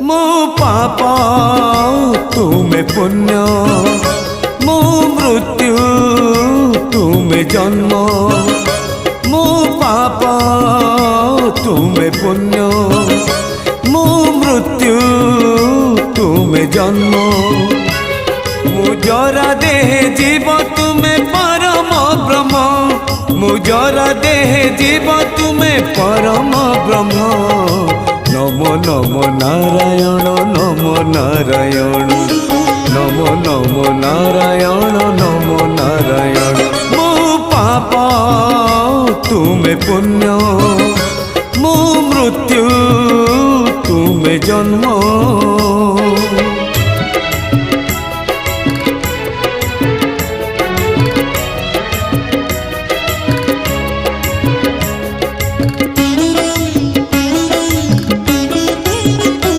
मो पाप तुमे पुण्य मो मृत्यु तुमे जन्म मो पाप तुमे पुण्य मो मृत्यु तुमे जन्म मुजरा देह जीव तुमे परम ब्रह्म मुजरा देह जीव तुमे परम ब्रह्म नमो नमो नारायण नमो नारायण नमो नमो नारायण नमो नारायण मो पाप तुमे पुण्य मो मृत्यु तुमे जन्म।